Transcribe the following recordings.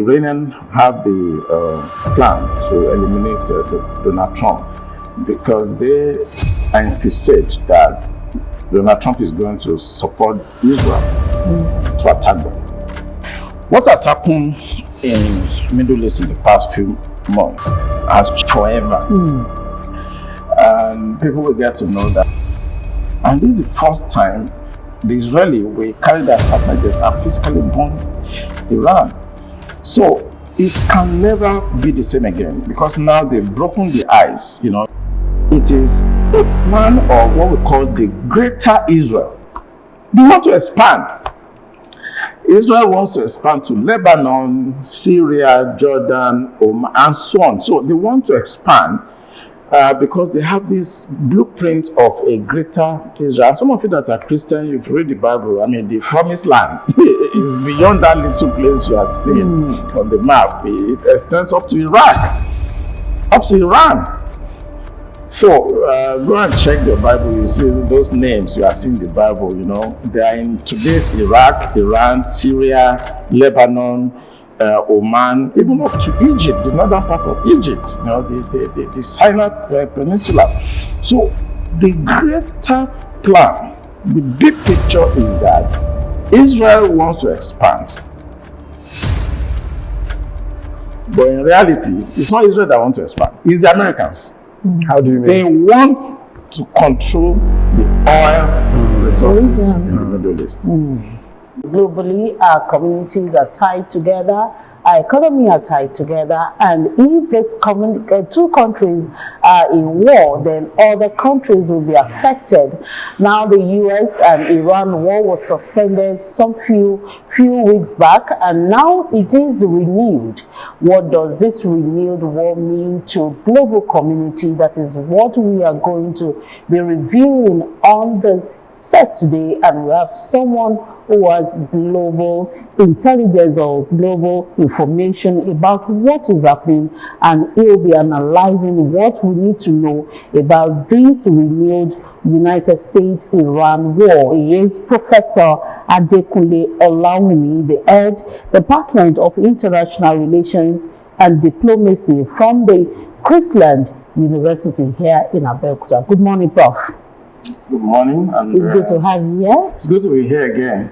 Iranian have the plan to eliminate Donald Trump because they envisage that Donald Trump is going to support Israel to attack them. What has happened in Middle East in the past few months has forever. And people will get to know that. And this is the first time the Israeli will carry their strategies and physically bomb Iran. So it can never be the same again because now they've broken the ice, you know. It is a plan of what we call the Greater Israel. They want to expand. Israel wants to expand to Lebanon, Syria, Jordan, Oman, and so on. So they want to expand because they have this blueprint of a greater Israel. Some of you that are Christian, you've read the Bible. I mean, the promised land is beyond that little place you are seeing on the map. It extends up to Iraq, up to Iran. So go and check the Bible. You see those names you are seeing in the Bible. You know, they are in today's Iraq, Iran, Syria, Lebanon, Oman, even up to Egypt, the northern part of Egypt. You know, the Sinai Peninsula. So the greater plan, the big picture is that Israel wants to expand. But in reality, it's not Israel that wants to expand. It's the Americans. How do you mean? They want to control the oil resources in the Middle East. Globally, our communities are tied together, our economy are tied together, and if these two countries are in war, then other countries will be affected. Now the US and Iran war was suspended some few weeks back, and now it is renewed. What does this renewed war mean to global community? That is what we are going to be reviewing on the set today, and we have someone who has global intelligence or global information about what is happening, and he'll be analyzing what we need to know about this renewed United States-Iran war. He is Professor Ademi, the head Department of International Relations and Diplomacy from the Chrisland University here in Abeokuta. Good morning, Prof. Good morning. It's good to have you here. It's good to be here again.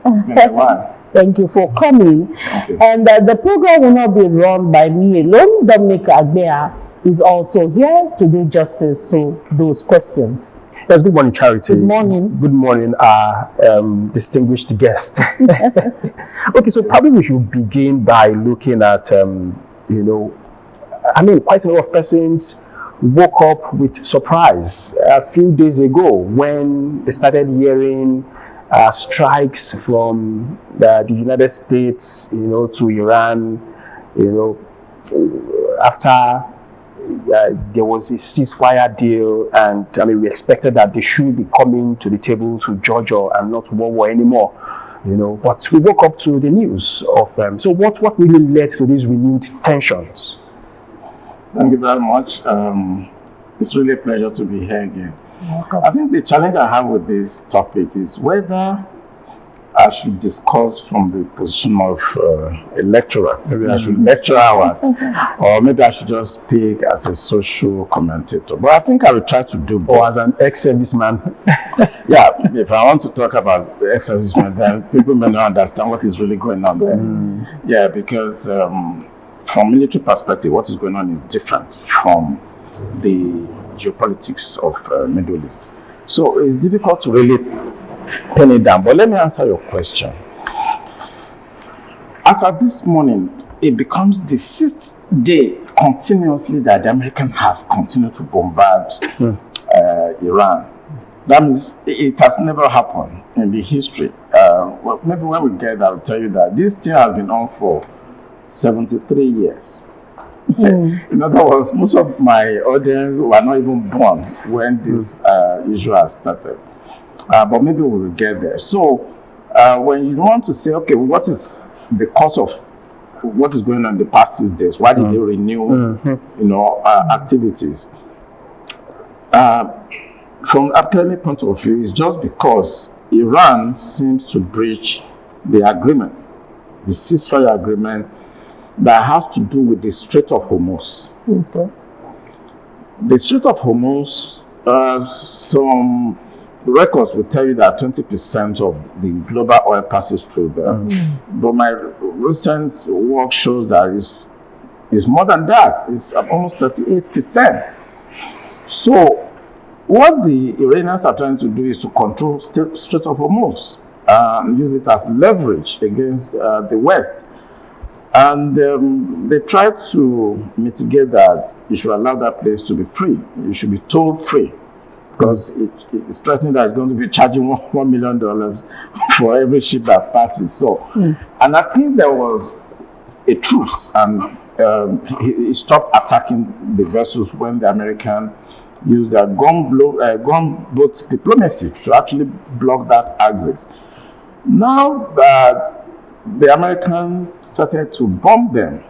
Thank you for coming. You. And the program will not be run by me alone. Dominic Agbea is also here to do justice to those questions. Yes, good morning, Charity. Good morning. Good morning, distinguished guest. Okay, so probably we should begin by looking at, you know, I mean, quite a lot of persons woke up with surprise a few days ago when they started hearing strikes from the United States, you know, to Iran, you know, after there was a ceasefire deal, and I mean, we expected that they should be coming to the table to Georgia and not war anymore, you know, but we woke up to the news of, so what really led to these renewed tensions? Thank you very much. It's really a pleasure to be here again. I think the challenge I have with this topic is whether I should discuss from the position of a lecturer. Maybe I should lecture out, or maybe I should just speak as a social commentator. But I think I will try to do both. Or as an ex-serviceman. Yeah, if I want to talk about ex-serviceman, then people may not understand what is really going on there. Yeah, because from military perspective, what is going on is different from the geopolitics of Middle East. So it's difficult to really pin it down. But let me answer your question. As of this morning, it becomes the 6th day continuously that the American has continued to bombard Iran. That means it has never happened in the history. Well, maybe when we get there, I'll tell you that this thing has been on for 73 years. In other words, most of my audience were not even born when this issue has started. But maybe we will get there. So when you want to say, okay, what is the cause of what is going on in the past 6 days? Why did they renew, you know, activities? From a academic point of view, it's just because Iran seems to breach the agreement, the ceasefire agreement that has to do with the Strait of Hormuz. Okay. The Strait of Hormuz, some records will tell you that 20% of the global oil passes through there. But my recent work shows that it's more than that. It's almost 38%. So what the Iranians are trying to do is to control Strait of Hormuz and use it as leverage against the West. And they try to mitigate that. You should allow that place to be free. You should be toll free, because it's threatening that it's going to be charging $1 million for every ship that passes. So, and I think there was a truce, and he stopped attacking the vessels when the American used their gunboat diplomacy to actually block that access. Now that the Americans started to bomb them,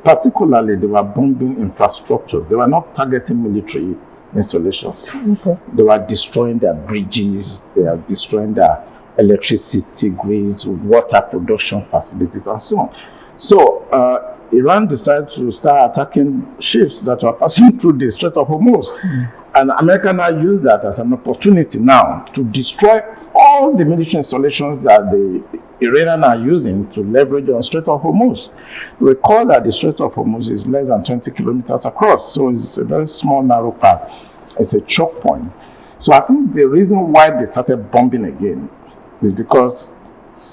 particularly they were bombing infrastructures. They were not targeting military installations. Okay. They were destroying their bridges, they are destroying their electricity grids, water production facilities, and so on. So Iran decided to start attacking ships that were passing through the Strait of Hormuz. And America now used that as an opportunity now to destroy all the military installations that the Iranians are using to leverage on Strait of Hormuz. Recall that the Strait of Hormuz is less than 20 kilometers across, so it's a very small, narrow path. It's a choke point. So I think the reason why they started bombing again is because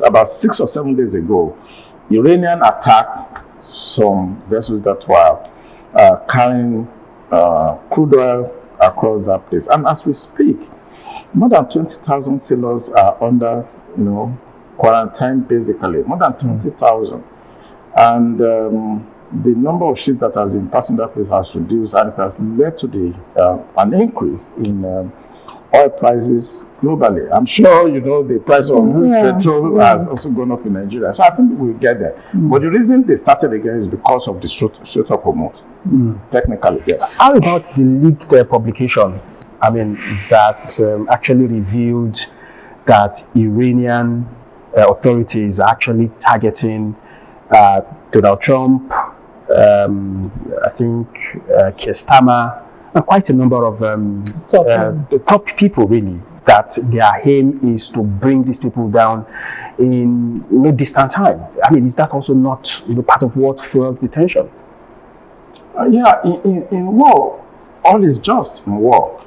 about 6 or 7 days ago, Iranian attacked some vessels that were carrying crude oil across that place. And as we speak, more than 20,000 sailors are under, quarantine basically, more than 20,000. And the number of ships that has been passing that place has reduced, and it has led to an increase in oil prices globally. I'm sure the price of petrol has also gone up in Nigeria. So I think we'll get there. But the reason they started again is because of the Strait of Hormuz. Technically, yes. How about the leaked publication? I mean, that actually revealed that Iranian authorities are actually targeting Donald Trump, I think Keir Starmer, and quite a number of top people, really, that their aim is to bring these people down in no distant time. I mean, is that also not part of what fueled the tension? In war, all is just in war.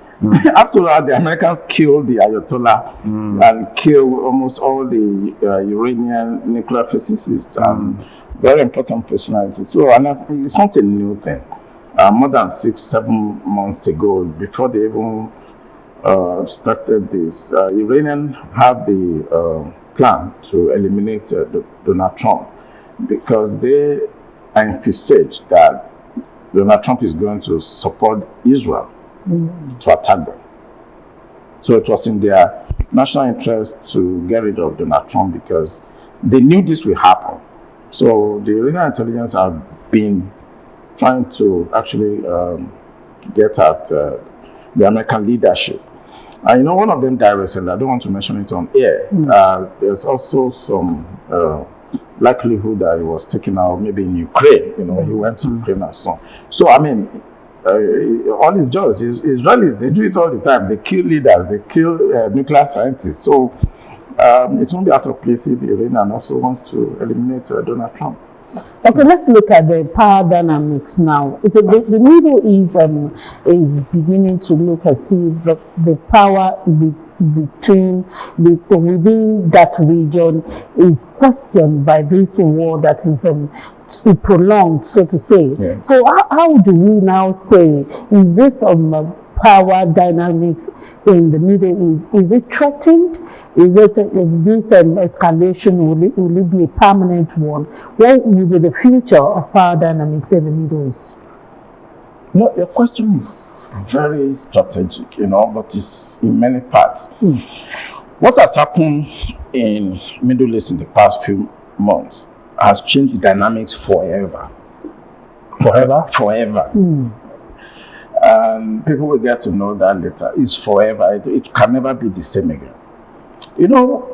After all, the Americans killed the Ayatollah and killed almost all the Iranian nuclear physicists and very important personalities. So it's not a new thing. More than 6-7 months ago, before they even started this, Iranians have the plan to eliminate Donald Trump, because they envisage that Donald Trump is going to support Israel to attack them. So it was in their national interest to get rid of Donald Trump, because they knew this will happen. So the Iranian intelligence have been trying to actually get at the American leadership. And one of them died recently. I don't want to mention it on air. There's also some likelihood that he was taken out maybe in Ukraine. He went to Ukraine and so on. So I mean, all is just Israelis, they do it all the time. They kill leaders, they kill nuclear scientists. So it won't be out of place if Iran also wants to eliminate Donald Trump. Okay, let's look at the power dynamics now. The Middle East is beginning to look and see the power within that region is questioned by this war that is prolonged, so to say. Yeah. So how do we now say, is this power dynamics in the Middle East, is it threatened? Is it this escalation, will it be a permanent one? What will be the future of power dynamics in the Middle East? No, your question is very strategic, but it's in many parts. What has happened in Middle East in the past few months has changed the dynamics forever. Forever. And people will get to know that later. It's forever. It can never be the same again.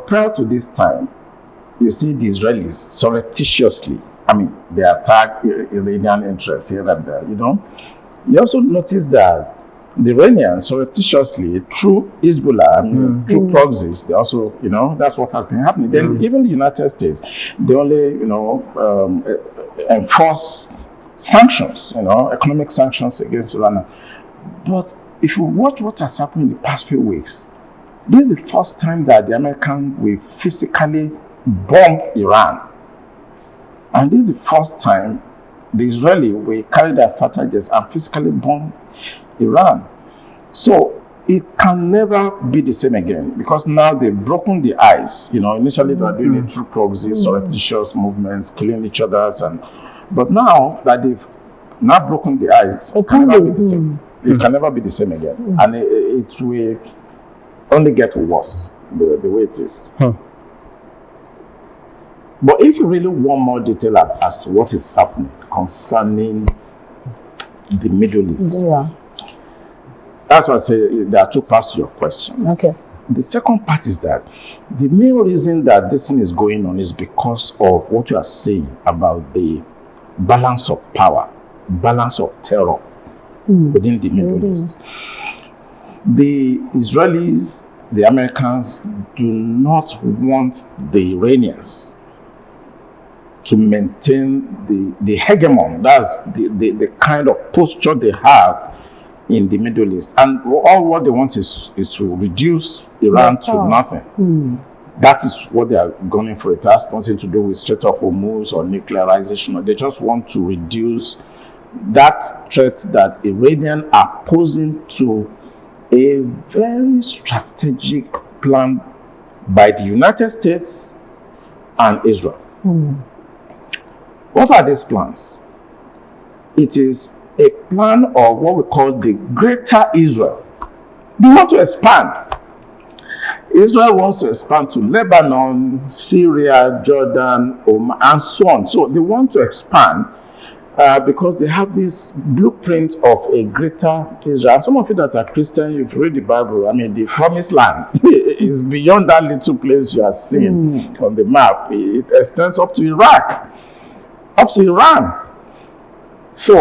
Prior to this time, you see the Israelis surreptitiously I mean, they attack Iranian interests here and there, you know. You also notice that the Iranians surreptitiously, through Hezbollah, through proxies, they also, you know, that's what has been happening. Then even the United States, they only, you know, enforce sanctions, you know, economic sanctions against Iran. But if you watch what has happened in the past few weeks, this is the first time that the Americans will physically bomb Iran. And this is the first time the Israeli will carry their fighter jets and physically bomb Iran. So it can never be the same again, because now they've broken the ice. You know, initially they were doing it through proxies, surreptitious movements, killing each other, but now that they've not broken the ice, it can never be the same. It can never be the same again, and it will only get worse the way it is. But if you really want more detail as to what is happening concerning the Middle East, that's why I say there are two parts to your question. Okay. The second part is that the main reason that this thing is going on is because of what you are saying about the balance of power, balance of terror within the Middle East. The Israelis, the Americans do not want the Iranians to maintain the hegemon. That's the kind of posture they have in the Middle East. And all what they want is to reduce Iran to nothing. That is what they are going for. It has nothing to do with Strait of Hormuz or nuclearization. They just want to reduce that threat that Iranians are posing to a very strategic plan by the United States and Israel. What are these plans? It is a plan of what we call the Greater Israel. They want to expand. Israel wants to expand to Lebanon, Syria, Jordan, Oman, and so on. So they want to expand because they have this blueprint of a Greater Israel. And some of you that are Christian, you've read the Bible. I mean, the Promised Land is beyond that little place you are seeing on the map. It extends up to Iraq, up to Iran. So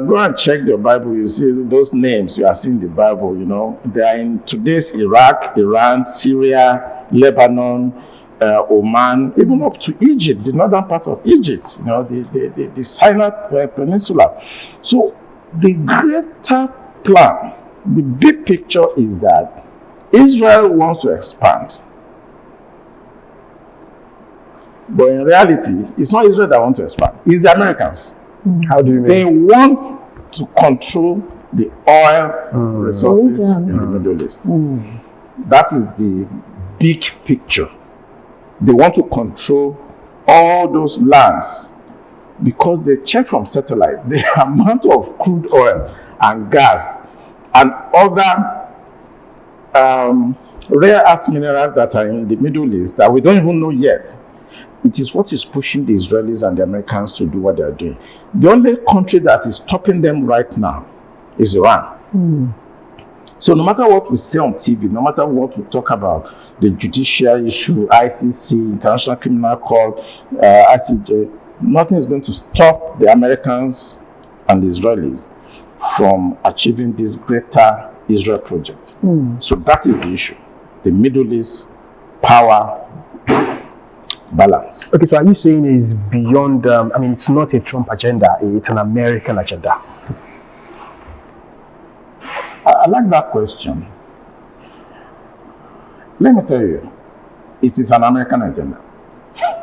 go and check your Bible. You see those names you are seeing in the Bible. You know, they are in today's Iraq, Iran, Syria, Lebanon, Oman, even up to Egypt, the northern part of Egypt. You know, the Sinai Peninsula. So the greater plan, the big picture is that Israel wants to expand. But in reality, it's not Israel that wants to expand. It's the Americans. How do you mean? They want to control the oil resources in the Middle East. That is the big picture. They want to control all those lands because they check from satellite the amount of crude oil and gas and other rare earth minerals that are in the Middle East that we don't even know yet. It is what is pushing the Israelis and the Americans to do what they are doing. The only country that is stopping them right now is Iran. So no matter what we say on TV, no matter what we talk about, the judicial issue, ICC, International Criminal Court, ICJ, nothing is going to stop the Americans and the Israelis from achieving this greater Israel project. So that is the issue. The Middle East power balance. Okay, so are you saying is beyond, I mean, it's not a Trump agenda, it's an American agenda? I like that question. Let me tell you, it is an American agenda.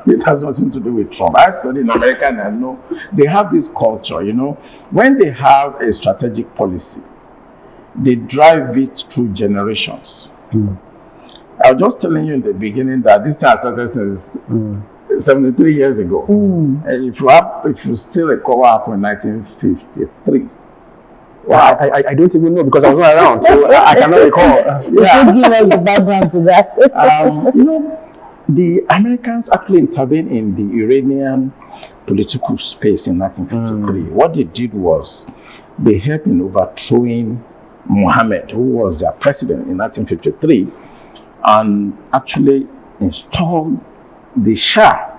It has nothing to do with Trump. I study in America and I know they have this culture, you know, when they have a strategic policy, they drive it through generations. I was just telling you in the beginning that this thing started since 73 years ago. And if you still recall what happened in 1953. Well, I don't even know because I was not around, so I cannot recall. You should give us the background to that. You know, the Americans actually intervened in the Iranian political space in 1953. What they did was they helped in overthrowing Mohammed, who was their president in 1953, and actually installed the Shah.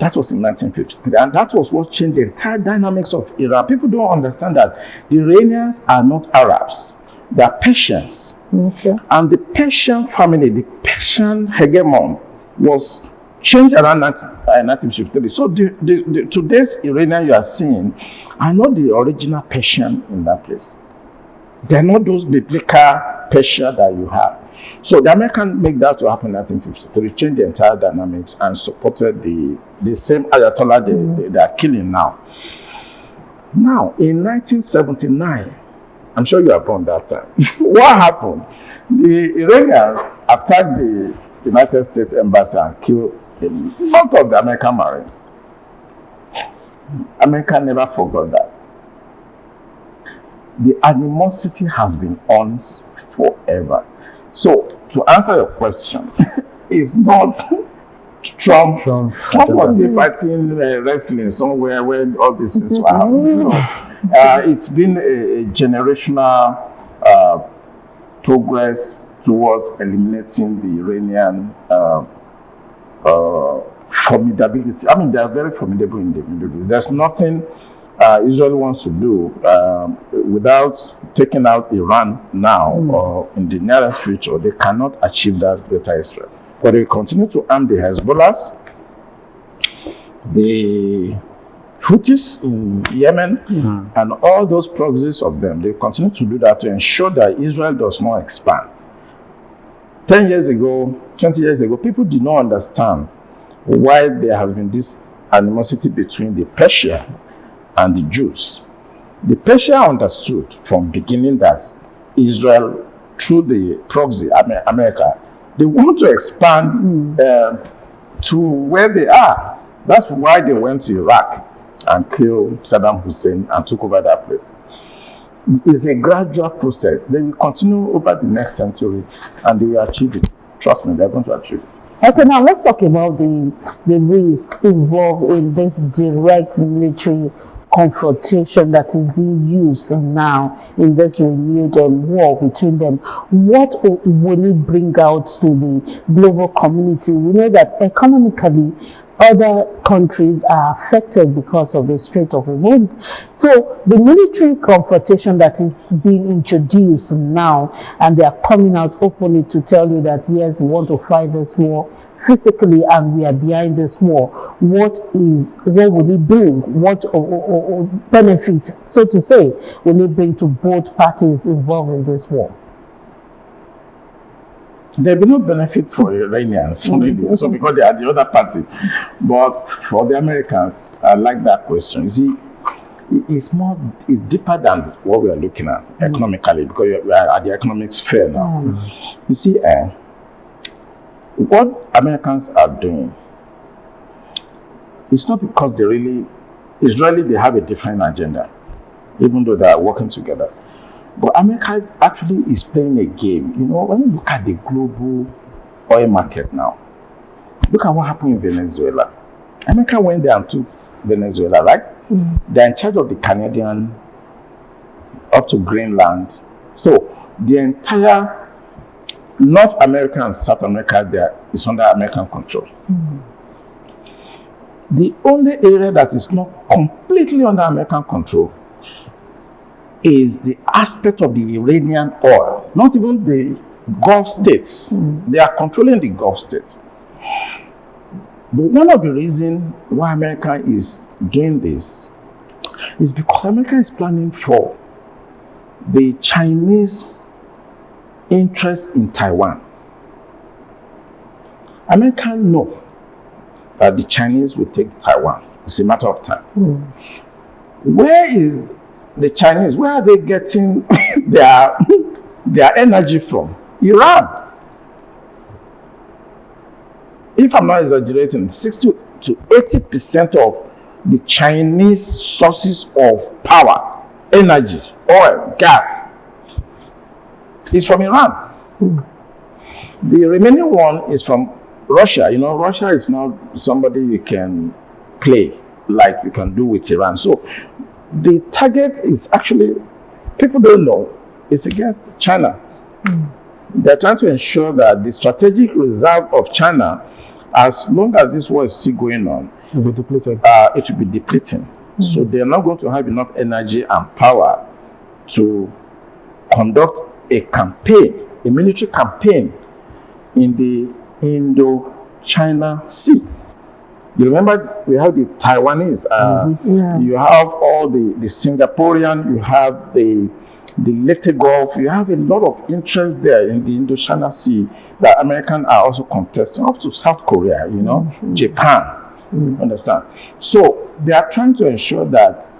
That was in 1953, and that was what changed the entire dynamics of Iran. People don't understand that the Iranians are not Arabs, they are Persians. Okay. And the Persian family, the Persian hegemon, was changed around 1953. So today's Iranian you are seeing are not the original Persian in that place. They are not those biblical Persia that you have. So the Americans make that to happen in 1953, change the entire dynamics and supported the same Ayatollah they are killing now. Now, in 1979, I'm sure you are born that time. What happened? The Iranians attacked the United States embassy and killed a lot of the American Marines. America never forgot that. The animosity has been on forever. So, to answer your question, it's not Trump. Trump was still fighting wrestling somewhere where all these things were happening. So, it's been a generational progress towards eliminating the Iranian formidability. I mean, they are very formidable in the Middle East. There's nothing Israel wants to do without taking out Iran now or in the nearest future. They cannot achieve that greater Israel. But they continue to arm the Hezbollahs, the Houthis in Yemen, and all those proxies of them. They continue to do that to ensure that Israel does not expand. 10 years ago, 20 years ago, people did not understand why there has been this animosity between the Persia and the Jews. The Persia understood from beginning that Israel, through the proxy, America, they want to expand to where they are. That's why they went to Iraq and killed Saddam Hussein and took over that place. It's a gradual process. They will continue over the next century and they will achieve it. Trust me, they're going to achieve it. Okay, now let's talk about the risk involved in this direct military confrontation that is being used now in this renewed war between them. What will it bring out to the global community? We know that economically other countries are affected because of the Strait of Hormuz. So the military confrontation that is being introduced now, and they are coming out openly to tell you that yes, we want to fight this war physically and we are behind this war. What will it bring? What benefits, so to say, will it bring to both parties involved in this war? There will be no benefit for Iranians, really, so because they are the other party. But for the Americans, I like that question. You see, it's deeper than what we are looking at economically, because we are at the economics fair now. You see, what Americans are doing, it's not because Israeli, they have a different agenda, even though they are working together. But America actually is playing a game. You know, when you look at the global oil market now, look at what happened in Venezuela. America went there and took Venezuela, right? They're in charge of the Canadian up to Greenland. So the entire North America and South America there is under American control. The only area that is not completely under American control is the aspect of the Iranian oil, not even the Gulf states. They are controlling the Gulf states. But one of the reasons why America is doing this is because America is planning for the Chinese interest in Taiwan. Americans know that the Chinese will take Taiwan. It's a matter of time. Where is the Chinese, where are they getting their energy from? Iran. If I'm not exaggerating, 60 to 80% of the Chinese sources of power, energy, oil, gas, is from Iran. The remaining one is from Russia. You know, Russia is not somebody you can play like you can do with Iran. So the target is actually, people don't know, it's against China. They're trying to ensure that the strategic reserve of China as long as this war is still going on, It will be depleted. it will be depleting. So they are not going to have enough energy and power to conduct a campaign, a military campaign in the Indo-China Sea. You remember we have the Taiwanese, you have all the Singaporean, you have the Leyte Gulf, you have a lot of interest there in the Indo-China Sea that Americans are also contesting, up to South Korea, you know, Japan, understand? So they are trying to ensure that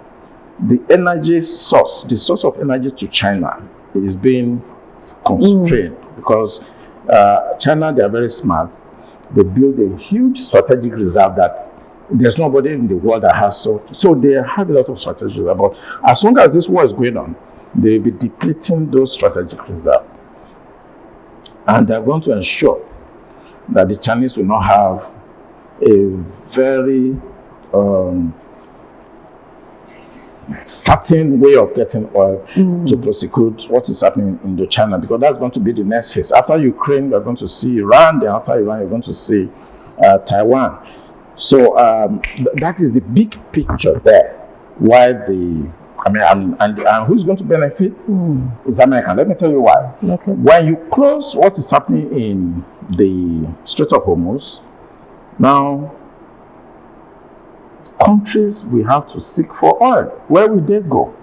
the energy source, the source of energy to China is being constrained because China, they are very smart. They build a huge strategic reserve that there's nobody in the world that has so they have a lot of strategic reserve. But as long as this war is going on, they'll be depleting those strategic reserves. And they're going to ensure that the Chinese will not have a very certain way of getting oil to prosecute what is happening in Indochina, because that's going to be the next phase. After Ukraine, we're going to see Iran. Then after Iran, you're going to see Taiwan. So that is the big picture there. Why and who's going to benefit is America. Let me tell you why. Okay. When you close what is happening in the Strait of Hormuz, now countries will have to seek for oil. Where will they go?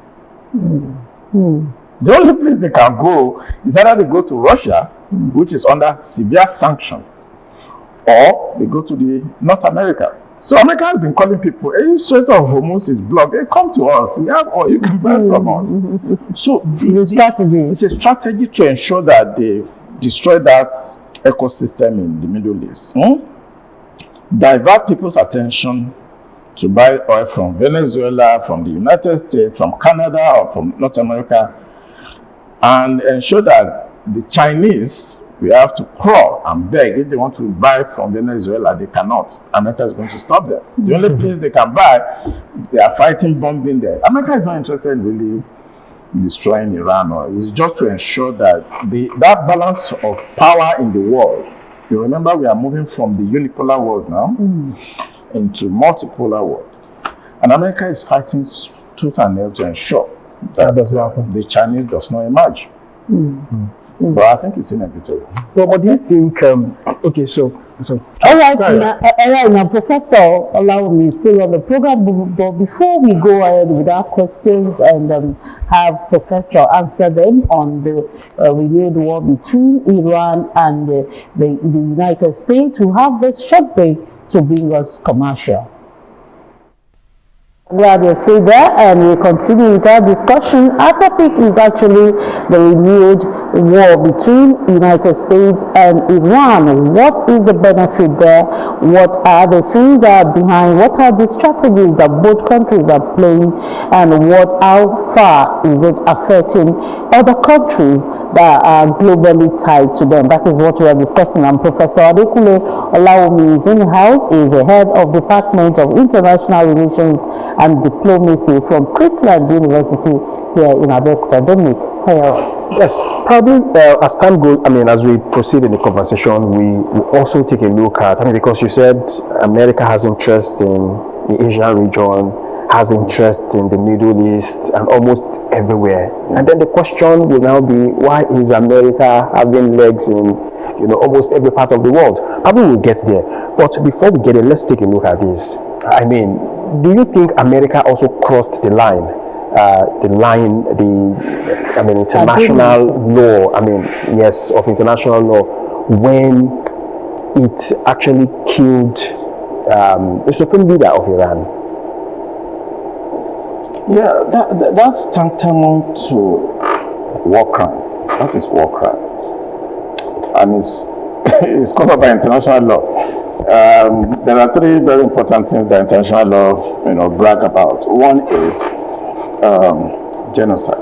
The only place they can go is either they go to Russia, which is under severe sanction, or they go to the North America. So America has been calling people, hey, Strait of Hormuz is blocked. Hey, come to us. We have oil. You can buy from us. So It's a strategy. It's a strategy to ensure that they destroy that ecosystem in the Middle East. Divert people's attention to buy oil from Venezuela, from the United States, from Canada, or from North America, and ensure that the Chinese will have to crawl and beg. If they want to buy from Venezuela, they cannot. America is going to stop them. The only place they can buy, they are fighting, bombing there. America is not interested in really destroying Iran, or it's just to ensure that that balance of power in the world. You remember, we are moving from the unipolar world now into multipolar world, and America is fighting tooth and nail to ensure that the Chinese does not emerge. But I think it's inevitable. But what do you think? Okay, so All right, now, Professor, allow me still on the program, but before we go ahead with our questions and have Professor answer them on the renewed war between Iran and the United States, we have this short break to bring us commercial. Glad you stay there, and we continue with our discussion. Our topic is actually the renewed war between United States and Iran. What is the benefit there? What are the things that are behind? What are the strategies that both countries are playing? And how far is it affecting other countries that are globally tied to them? That is what we are discussing. And Professor Ademi Olaomi is in the house. He is the head of Department of International Relations and Diplomacy from Chrisland University here in Abeokuta. Yes, probably as time goes, as we proceed in the conversation, we also take a look at, because you said America has interest in the Asian region, has interest in the Middle East, and almost everywhere. And then the question will now be, why is America having legs in, almost every part of the world? Probably we'll get there. But before we get there, let's take a look at this. Do you think America also crossed the line? International law, of international law, when it actually killed the supreme leader of Iran? Yeah, that's tantamount to war crime. That is war crime. And it's covered by international law. There are three very important things that international law, brag about. One is genocide,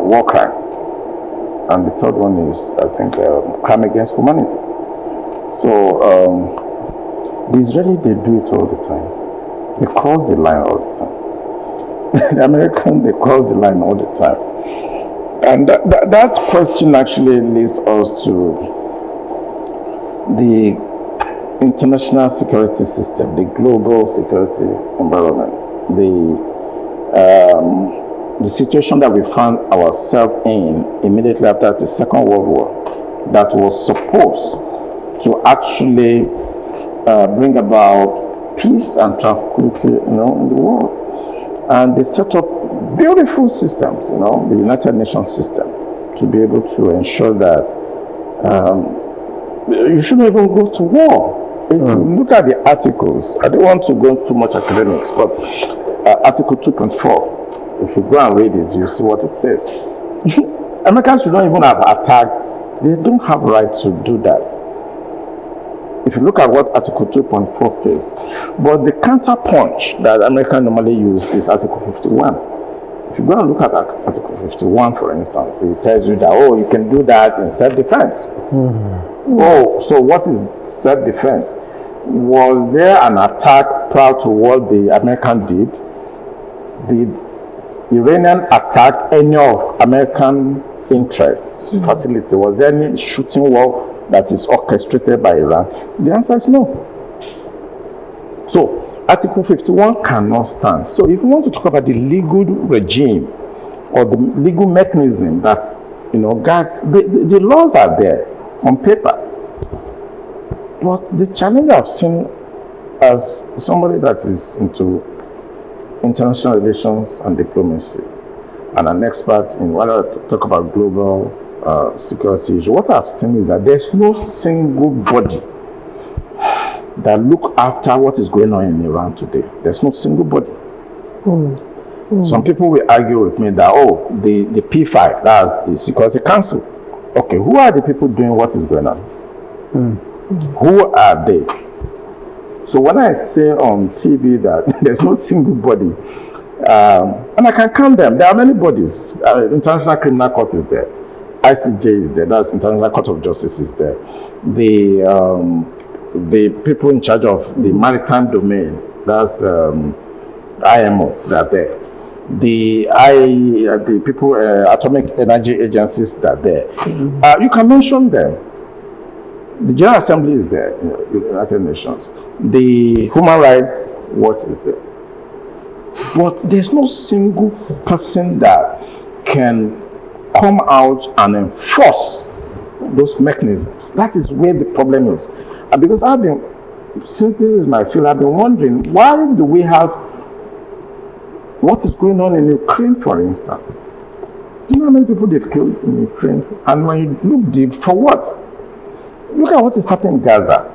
war crime, and the third one is, I think, crime against humanity. So the Israelis, they do it all the time. They cross the line all the time. The Americans, they cross the line all the time. And that question actually leads us to the international security system, the global security environment, the situation that we found ourselves in immediately after the Second World War, that was supposed to actually bring about peace and tranquility, in the world. And they set up beautiful systems, the United Nations system, to be able to ensure that you shouldn't even go to war. If you look at the articles, I don't want to go into too much academics, but Article 2.4, if you go and read it, you see what it says. Americans should not even have attacked. They don't have right to do that. If you look at what Article 2.4 says, but the counterpunch that Americans normally use is Article 51. If you go and look at Article 51, for instance, it tells you that, you can do that in self-defense. So what is self-defense? Was there an attack prior to what the American did? Did Iranian attack any of American interests, facility? Was there any shooting war that is orchestrated by Iran? The answer is no. So Article 51 cannot stand. So if you want to talk about the legal regime or the legal mechanism that guards, the laws are there on paper. But the challenge I've seen as somebody that is into international relations and diplomacy and an expert in what I talk about global security issue, what I've seen is that there's no single body that look after what is going on in Iran today. There's no single body. Some people will argue with me that, the P5, that's the Security Council. Okay, who are the people doing what is going on? Who are they? So when I say on TV that there's no single body, and I can count them, there are many bodies. International Criminal Court is there. ICJ is there, that's International Court of Justice is there. The people in charge of the maritime domain, that's IMO, they're there. The people, atomic energy agencies, that are there. You can mention them. The General Assembly is there, United Nations. The Human Rights Watch is there. But there's no single person that can come out and enforce those mechanisms. That is where the problem is. And because since this is my field, I've been wondering, why do we have what is going on in Ukraine, for instance? Do you know how many people they've killed in Ukraine? And when you look deep, for what? Look at what is happening in Gaza.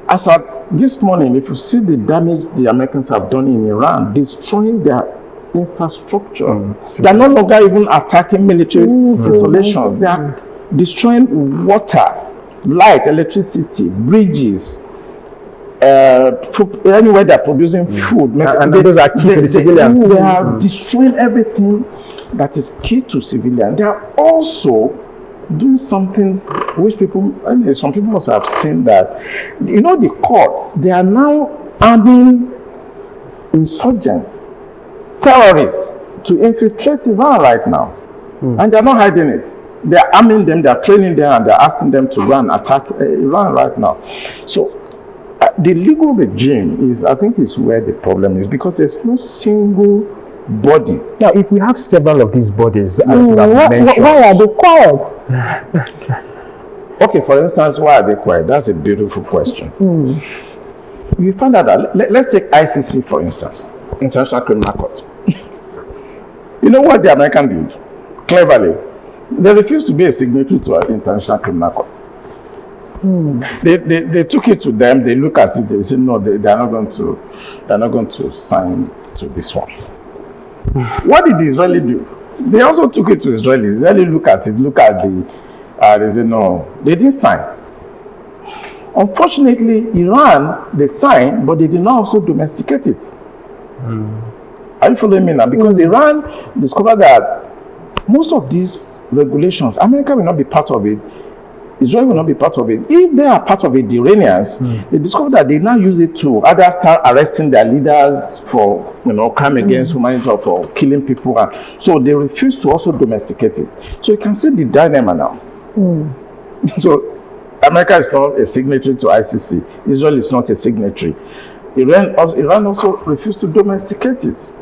As at this morning, if you see the damage the Americans have done in Iran, destroying their infrastructure. They are no longer even attacking military installations. They are destroying water, light, electricity, bridges, anywhere they are producing food. And those are key to the civilians. They are destroying everything that is key to civilians. They are also doing something which some people must have seen that, the courts, they are now arming insurgents, terrorists, to infiltrate Iran right now. And they're not hiding it. They're arming them, they're training them, and they're asking them to run, attack Iran right now. So the legal regime I think is where the problem is, because there's no single body. Now, if we have several of these bodies, as you have mentioned, why are they quiet? Okay, for instance, why are they quiet? That's a beautiful question. We found out that, let's take ICC, for instance, International Criminal Court. You know what the American did? Cleverly, they refused to be a signatory to an International Criminal Court. They took it to them, they look at it, they said, no, they're not going to sign to this one. What did the Israeli do? They also took it to Israelis. Israeli look at they said no, they didn't sign. Unfortunately, Iran, they signed, but they did not also domesticate it. Are you following me now? Because Iran discovered that most of these regulations, America will not be part of it, Israel will not be part of it. If they are part of it, the Iranians, they discovered that they now use it to either start arresting their leaders for crime against humanity or for killing people. So they refuse to also domesticate it. So you can see the dilemma now. So America is not a signatory to ICC. Israel is not a signatory. Iran also refused to domesticate it.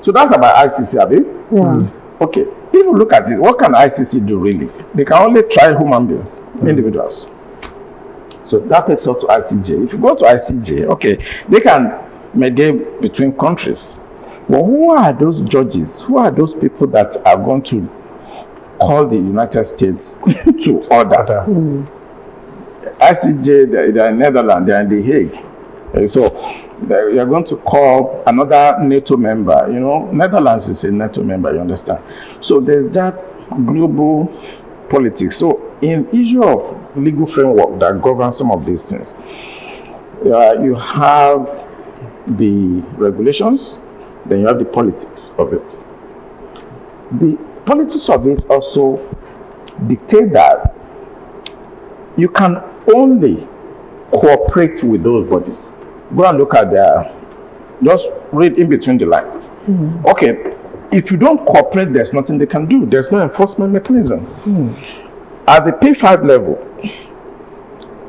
So that's about ICC, Abi. Yeah. Okay. If you look at it, what can ICC do really? They can only try human beings, individuals. So that takes us to ICJ. If you go to ICJ, okay, they can mediate between countries. Well, who are those judges? Who are those people that are going to call the United States to order? ICJ, they are in Netherlands, they are in The Hague. So you're going to call another NATO member. You know, Netherlands is a NATO member, you understand? So there's that global politics. So in issue of legal framework that governs some of these things, you have the regulations, then you have the politics of it. The politics of it also dictate that you can only cooperate with those bodies. Go and look at just read in between the lines. Okay, if you don't cooperate, there's nothing they can do. There's no enforcement mechanism. At the P5 level,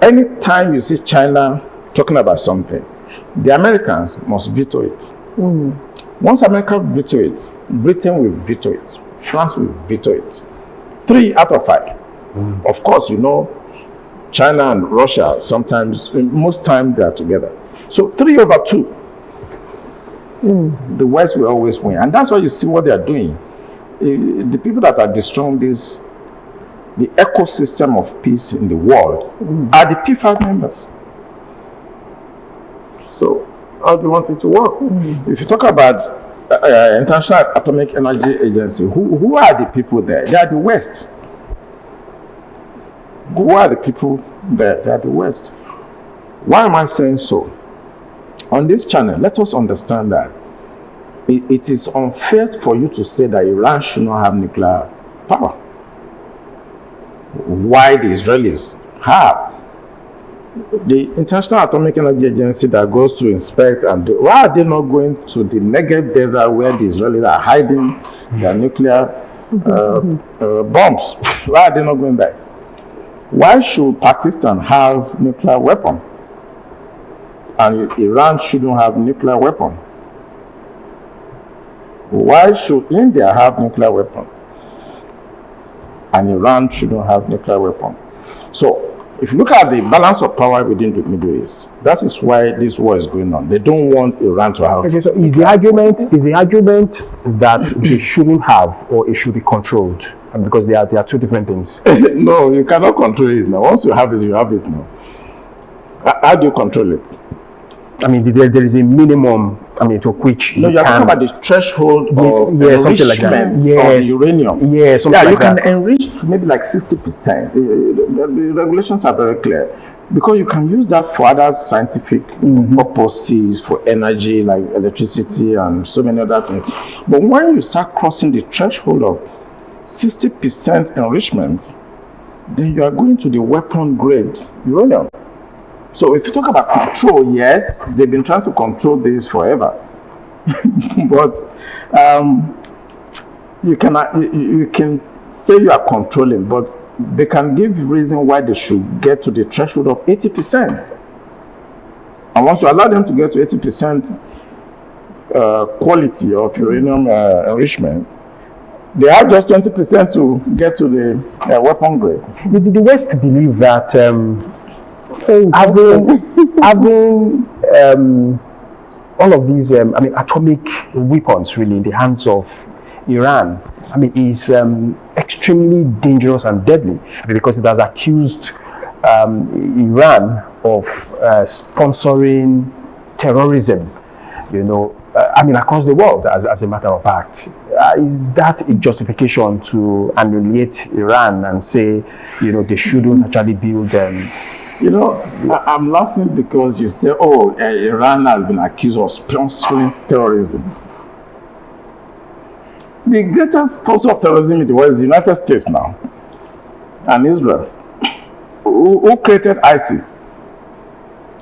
anytime you see China talking about something, the Americans must veto it. Once America veto it, Britain will veto it, France will veto it. 3 out of 5. Of course, you know, China and Russia, sometimes, most times they are together. So 3/2. The West will always win. And that's why you see what they are doing. The people that are destroying this, the ecosystem of peace in the world, are the P5 members. So how do you want it to work? If you talk about International Atomic Energy Agency, who are the people there? They are the West. Who are the people there? They are the West. Why am I saying so? On this channel, let us understand that it is unfair for you to say that Iran should not have nuclear power. Why the Israelis have? The International Atomic Energy Agency that goes to inspect and do, why are they not going to the Negev desert where the Israelis are hiding their nuclear bombs? Why are they not going there? Why should Pakistan have nuclear weapon and Iran shouldn't have nuclear weapon? Why should India have nuclear weapon and Iran shouldn't have nuclear weapon? So if you look at the balance of power within the Middle East, that is why this war is going on. They don't want Iran to have. Okay, so is the argument that they shouldn't have, or it should be controlled? And because they are two different things. No, you cannot control it now. Once you have it, you have it now. How do you control it? I mean, there is a minimum, I mean, to which you're talking about the threshold of something like that. Of uranium. Yeah, something like that. You can enrich to maybe like 60%. The regulations are very clear. Because you can use that for other scientific purposes, for energy, like electricity and so many other things. But when you start crossing the threshold of 60% enrichment, then you are going to the weapon grade uranium. So if you talk about control, yes, they've been trying to control this forever. But you can say you are controlling, but they can give reason why they should get to the threshold of 80%. And once you allow them to get to 80% quality of uranium enrichment, they have just 20% to get to the weapon grade. The West believe that having all of these, atomic weapons really in the hands of Iran, is extremely dangerous and deadly, because it has accused Iran of sponsoring terrorism, across the world, as a matter of fact. Is that a justification to annihilate Iran and say, they shouldn't actually build I'm laughing because you say, Iran has been accused of sponsoring terrorism. The greatest sponsor of terrorism in the world is the United States now, and Israel, who created ISIS.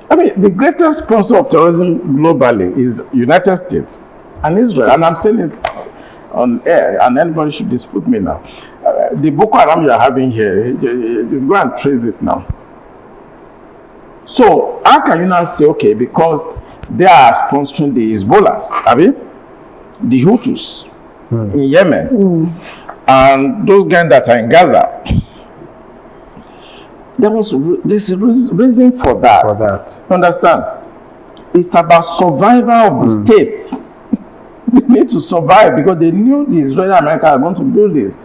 The greatest sponsor of terrorism globally is United States and Israel, and I'm saying it on air, and anybody should dispute me now. The Boko Haram you are having here, you go and trace it now. So how can you now say, okay, because they are sponsoring the Hezbollahs, the Hutus in Yemen, and those guys that are in Gaza, there's a reason for that. Understand? It's about survival of the state. They need to survive because they knew the Israeli Americans are going to do this.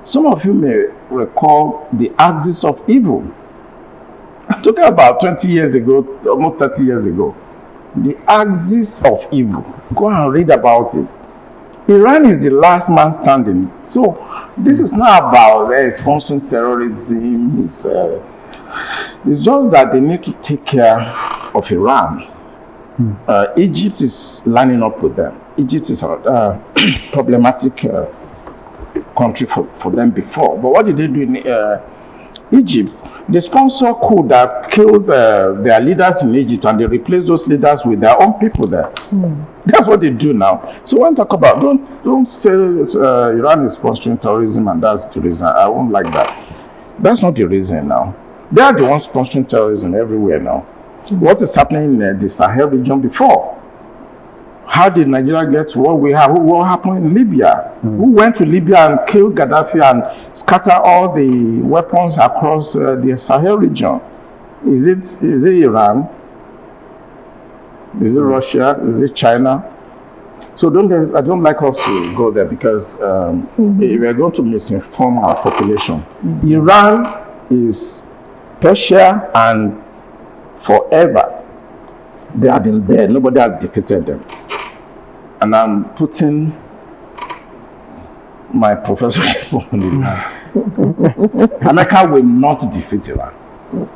Some of you may recall the axis of evil. I'm talking about 20 years ago, almost 30 years ago. The axis of evil. Go and read about it. Iran is the last man standing. So this is not about sponsoring terrorism. It's just that they need to take care of Iran. Egypt is lining up with them. Egypt is a problematic country for them before. But what did they do in Egypt? They sponsor coup that killed their leaders in Egypt, and they replaced those leaders with their own people there. That's what they do now. So when talk about, don't say Iran is sponsoring terrorism and that's the reason. I won't like that. That's not the reason now. They are the ones sponsoring terrorism everywhere now. What is happening in the Sahel region before? How did Nigeria get to what we have? What happened in Libya? Who went to Libya and killed Gaddafi and scattered all the weapons across the Sahel region? Is it Iran? Is it Russia? Is it China? So I don't like us to go there because we are going to misinform our population. Iran is Persia, and forever they have been there. Nobody has defeated them. And I'm putting my professorship on Iran. America will not defeat Iran.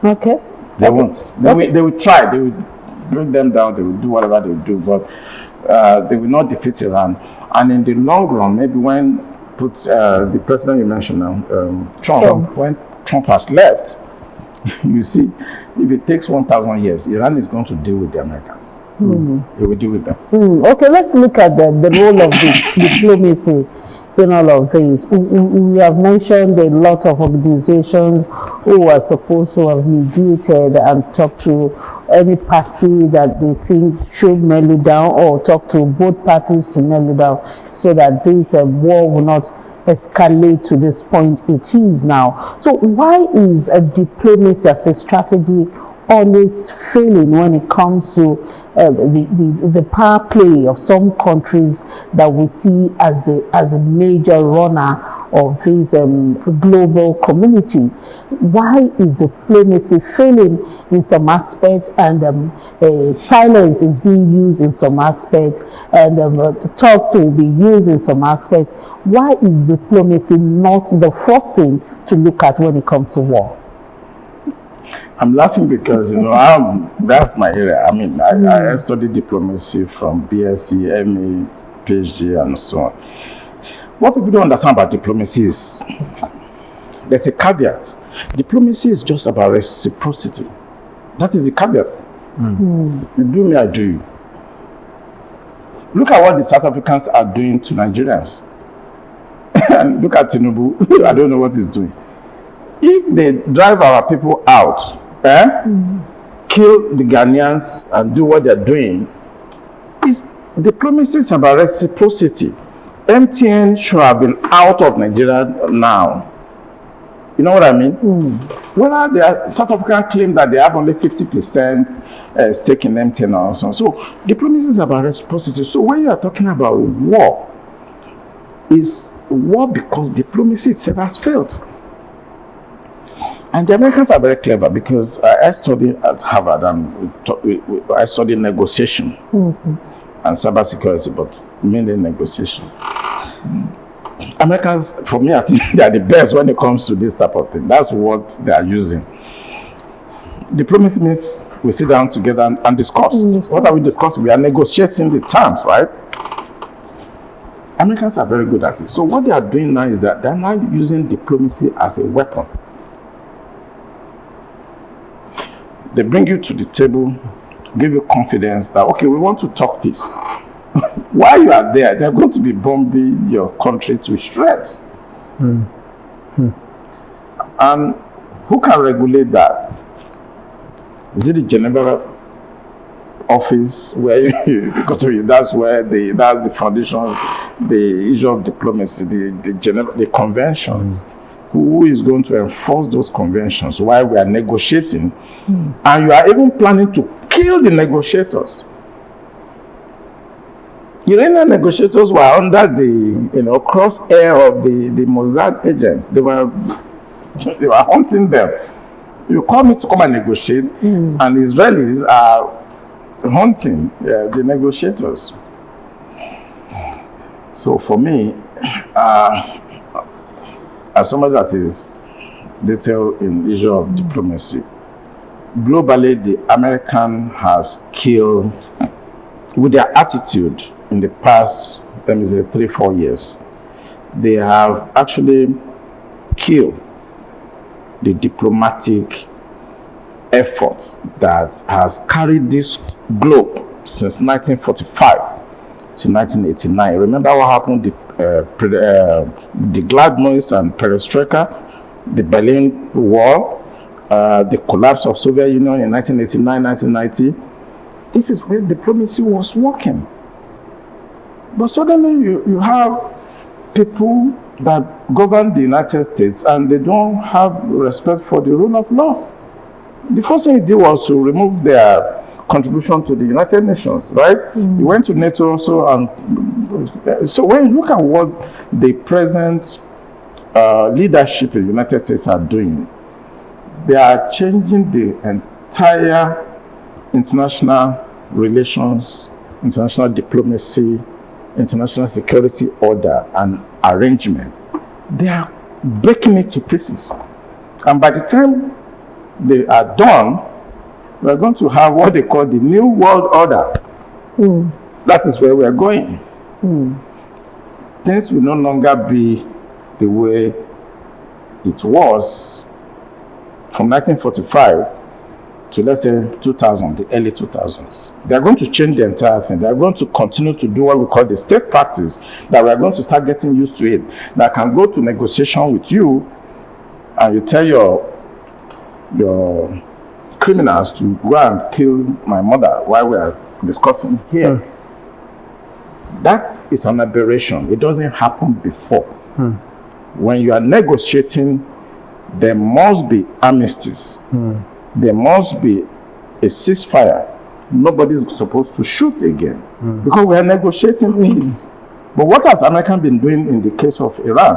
Okay. They won't. They will try. They will bring them down. They will do whatever they will do, but they will not defeat Iran. And in the long run, maybe when the president you mentioned now, Trump, when Trump has left, you see, if it takes 1,000 years, Iran is going to deal with the Americans. It will deal with them. Okay, let's look at the role of the diplomacy in all of things. We have mentioned a lot of organizations who are supposed to have mediated and talked to any party that they think should mellow down, or talk to both parties to mellow down, so that this war will not escalate to this point it is now. So why is a diplomacy as a strategy always failing when it comes to the power play of some countries that we see as the major runner of this global community? Why is diplomacy failing in some aspects, and silence is being used in some aspects, and talks will be used in some aspects? Why is diplomacy not the first thing to look at when it comes to war? I'm laughing because, that's my area. I mean, I studied diplomacy from BSc, MA, PhD, and so on. What people don't understand about diplomacy is there's a caveat. Diplomacy is just about reciprocity. That is the caveat. You do me, I do you. Look at what the South Africans are doing to Nigerians. And look at Tinubu. I don't know what he's doing. If they drive our people out, kill the Ghanaians and do what they're doing, diplomacy is about reciprocity. MTN should have been out of Nigeria now. You know what I mean? Whether the South African claim that they have only 50% stake in MTN or so. So diplomacy is about reciprocity. So when you are talking about war, it's war because diplomacy itself has failed. And the Americans are very clever because I studied at Harvard and I studied negotiation and cybersecurity, but mainly negotiation. Americans, for me, I think they are the best when it comes to this type of thing. That's what they are using. Diplomacy means we sit down together and discuss. What are we discussing? We are negotiating the terms, right? Americans are very good at it. So what they are doing now is that they are now using diplomacy as a weapon. They bring you to the table, give you confidence that, okay, we want to talk peace. While you are there, they're going to be bombing your country to shreds. And who can regulate that? Is it the Geneva office where you go to? That's where that's the foundation, the issue of diplomacy, the Geneva, the conventions. Who is going to enforce those conventions while we are negotiating? And you are even planning to kill the negotiators. Iranian negotiators were under the crosshair of the Mossad agents. They were hunting them. You call me to come and negotiate, and Israelis are hunting the negotiators. So for me, as somebody that is detailed in the issue of diplomacy, globally the American has killed, with their attitude in the past, let me say 3-4 years, they have actually killed the diplomatic effort that has carried this globe since 1945 to 1989. Remember what happened, the Glasnost and Perestroika, the Berlin Wall, the collapse of Soviet Union in 1989, 1990. This is where diplomacy was working. But suddenly you have people that govern the United States and they don't have respect for the rule of law. The first thing he did was to remove their contribution to the United Nations, right? He went to NATO also, and so when you look at what the present leadership in the United States are doing, they are changing the entire international relations, international diplomacy, international security order and arrangement. They are breaking it to pieces. And by the time they are done, we are going to have what they call the New World Order. That is where we are going. Things will no longer be the way it was from 1945 to, let's say, 2000, the early 2000s. They are going to change the entire thing. They are going to continue to do what we call the state practice, that we are going to start getting used to it. That can go to negotiation with you and you tell your criminals to go and kill my mother while we are discussing here. That is an aberration. It doesn't happen before. When you are negotiating, there must be armistice. There must be a ceasefire. Nobody is supposed to shoot again because we are negotiating peace. But what has America been doing in the case of Iran?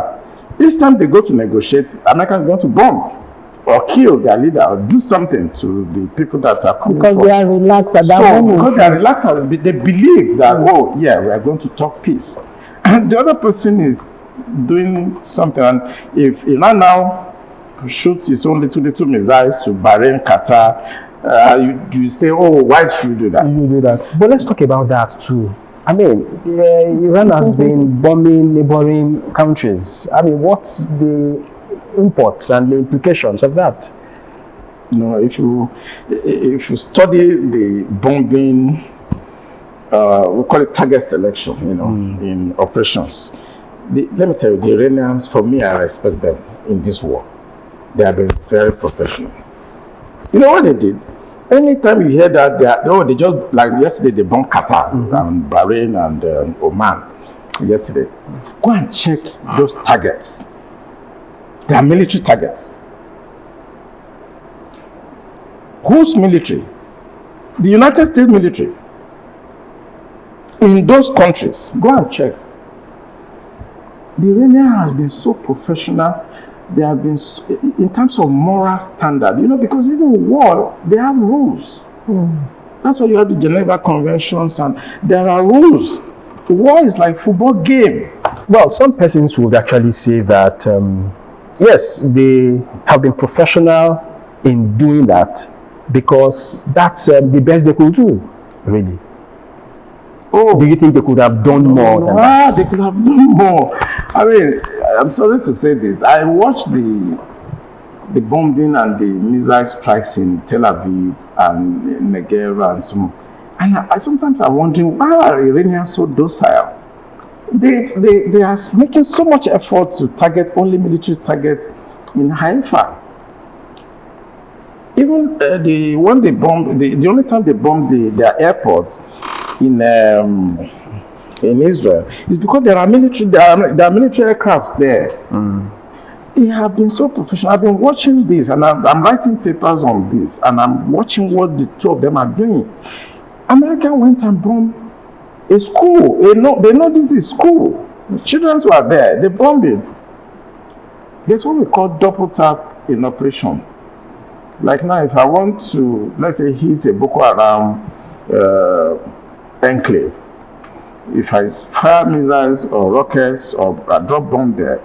Each time they go to negotiate, America is going to bomb or kill their leader or do something to the people that are coming because they are relaxed at that moment. Because they are relaxed, they believe that, oh yeah, we are going to talk peace. And the other person is doing something. And if Iran now shoots his own little missiles to Bahrain, Qatar, you say, oh, why should you do that? You do that. But let's talk about that too. I mean, Iran has been bombing neighboring countries. I mean, what's the imports and the implications of that? If you study the bombing, we call it target selection, in operations. Let me tell you, the Iranians, for me, I respect them in this war. They have been very professional. You know what they did? Anytime you hear that, they just, like yesterday, they bombed Qatar and Bahrain and Oman yesterday. Go and check those targets. They are military targets. Whose military? The United States military. In those countries, go and check. The Iranian has been so professional. They have been, in terms of moral standard, because even war, they have rules. That's why you have the Geneva Conventions, and there are rules. War is like football game. Well, some persons would actually say that, yes, they have been professional in doing that because that's the best they could do, really. Do you think they could have done more than that? They could have done more. I mean, I'm sorry to say this. I watched the bombing and the missile strikes in Tel Aviv and Negev and some. And I sometimes I'm wondering, why are Iranians so docile? They are making so much effort to target only military targets in Haifa. even when they bombed, the only time they bombed their airports in Israel is because there are military aircrafts there. They have been so professional. I've been watching this, and I'm writing papers on this, and I'm watching what the two of them are doing. America went and bombed a school. They know this is school. The children were there. They bombed it. There's what we call double tap in operation. Like now, if I want to, let's say, hit a Boko Haram enclave, if I fire missiles or rockets or drop bomb there,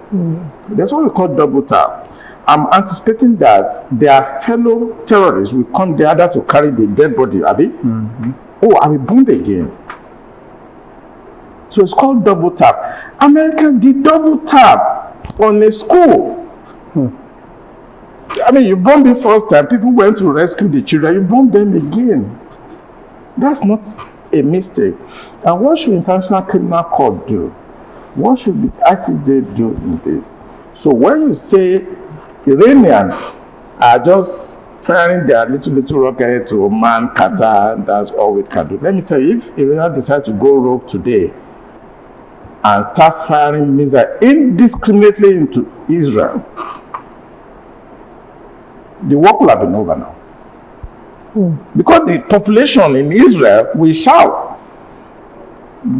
that's what we call double tap. I'm anticipating that their fellow terrorists will come there to carry the dead body, Abi. Oh, I will bomb again. So it's called double tap. America did double tap on a school. I mean, you bombed the first time, people went to rescue the children, you bomb them again. That's not a mistake. And what should International Criminal Court do? What should the ICJ do in this? So when you say Iranian are just firing their little rocket to Oman, Qatar, that's all we can do. Let me tell you, if Iran decide to go rogue today and start firing missiles indiscriminately into Israel, the war will have been over now. Because the population in Israel will shout.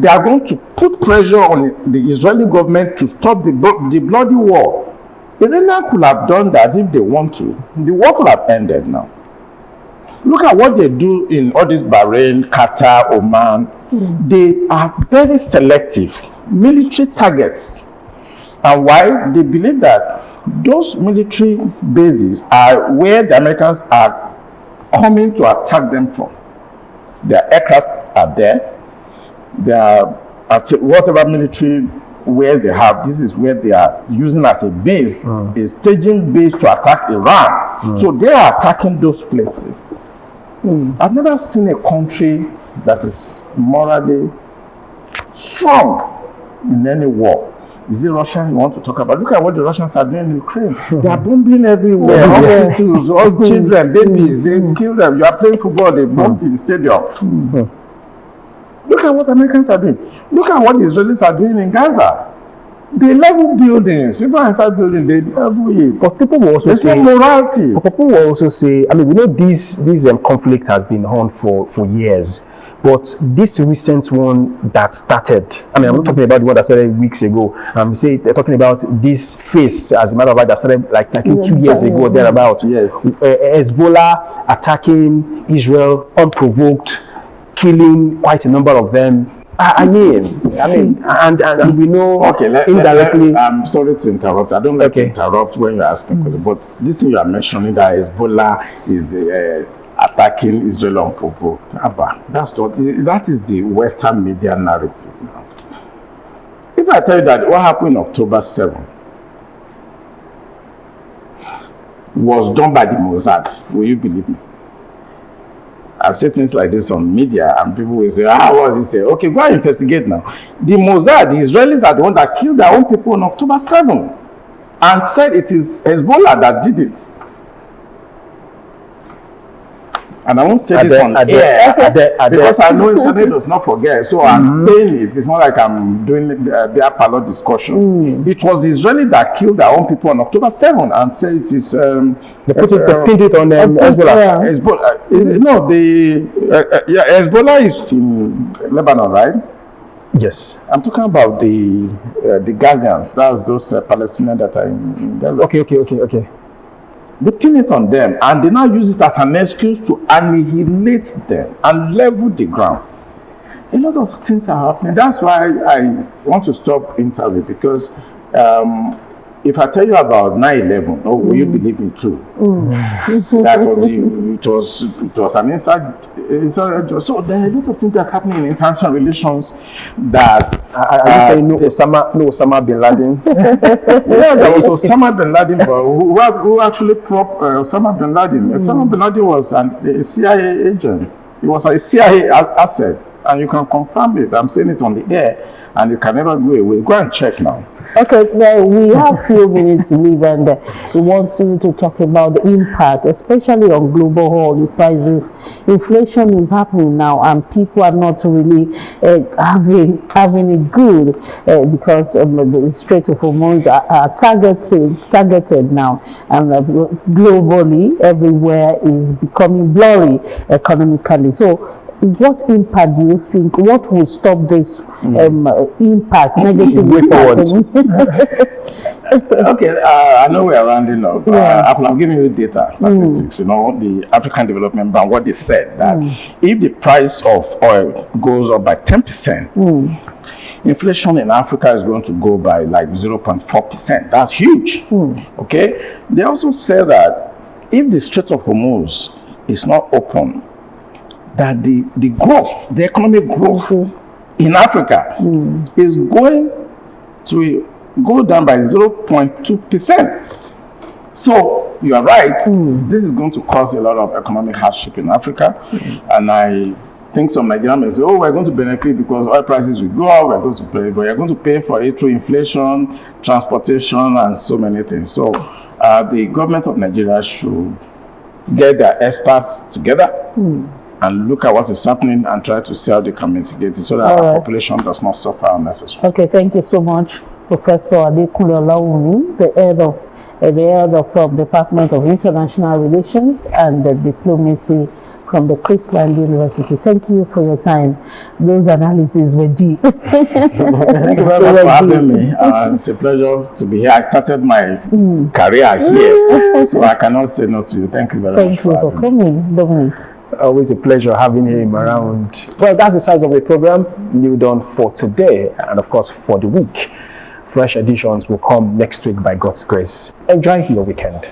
They are going to put pressure on the Israeli government to stop the bloody war. Iranian could have done that if they want to. The war could have ended now. Look at what they do in all this Bahrain, Qatar, Oman. They are very selective military targets. And why? They believe that those military bases are where the Americans are coming to attack them from. Their aircraft are there. They are at whatever military where they have, this is where they are using as a base, a staging base to attack Iran. So they are attacking those places. I've never seen a country that is morally strong in any war. Is it Russia you want to talk about? Look at what the Russians are doing in Ukraine. They are bombing everywhere. Hospitals, all children, babies, they kill them. You are playing football, they bomb the stadium. Look at what Americans are doing. Look at what the Israelis are doing in Gaza. They level buildings. People inside buildings, they level it. But people will also say morality. But people will also say, I mean, we know this conflict has been on for years. But this recent one that started, I mean, I'm not talking about the one that started weeks ago. Say they're talking about this phase, as a matter of fact, that started like 2 years ago, thereabout. Yes. Hezbollah attacking Israel unprovoked, killing quite a number of them. I mean, and we know indirectly. I'm sorry to interrupt. I don't like to interrupt when you're asking questions, but this thing you are mentioning that Hezbollah is attacking Israel unprovoked. That is the Western media narrative now. If I tell you that what happened on October 7 was done by the Mossad, will you believe me? I say things like this on media and people will say, what is it? Okay, go and investigate now. The Mossad, the Israelis are the one that killed their own people on October 7 and said it is Hezbollah that did it. And I won't say this on air because I know internet does not forget. So I'm saying it. It's not like I'm doing their parallel discussion. It was Israeli that killed their own people on October 7 and said it is. They pinned it on Hezbollah. Hezbollah is in Lebanon, right? Yes. I'm talking about the Gazians. That's those Palestinians that are in Gaza. Okay. They pin it on them and they now use it as an excuse to annihilate them and level the ground. A lot of things are happening. That's why I want to stop interview, because if I tell you about 9/11, will you believe me too? That was it was an inside. So there are a lot of things that's happening in international relations that I no Osama bin Laden. Yeah, there was Osama bin Laden, but who actually propped Osama bin Laden? Osama bin Laden was a CIA agent. He was a CIA asset, and you can confirm it. I'm saying it on the air. and it can never go away. Go and check now. Okay, now we have few minutes to leave, and we want you to talk about the impact, especially on global oil prices. Inflation is happening now, and people are not really having it good because the Strait of Hormuz are targeted now, and globally everywhere is becoming blurry economically. So, what impact do you think? What will stop this impact, negative impact? Okay, I know we are rounding up. Yeah. I'm giving you data, statistics. You know, the African Development Bank, what they said that if the price of oil goes up by 10%, inflation in Africa is going to go by like 0.4%. That's huge. Okay. They also said that if the Strait of Hormuz is not open, that the growth, the economic growth in Africa is going to go down by 0.2%. So you are right. This is going to cause a lot of economic hardship in Africa, and I think some Nigerians may say, "Oh, we're going to benefit because oil prices will go up. We're going to pay, but you're going to pay for it through inflation, transportation, and so many things." So the government of Nigeria should get their experts together and look at what is happening and try to see how they can mitigate it so that our population does not suffer unnecessarily. Okay, thank you so much, Professor Ademi, the head of Department of International Relations and Diplomacy from the Chrisland University. Thank you for your time. Those analyses were deep. Thank you very much for having me. It's a pleasure to be here. I started my career here, so I cannot say no to you. Thank you very much. Thank you for coming, Dominic. Always a pleasure having him around. Well, that's the size of the program. New Dawn for today, and of course for the week. Fresh editions will come next week by God's grace. Enjoy your weekend.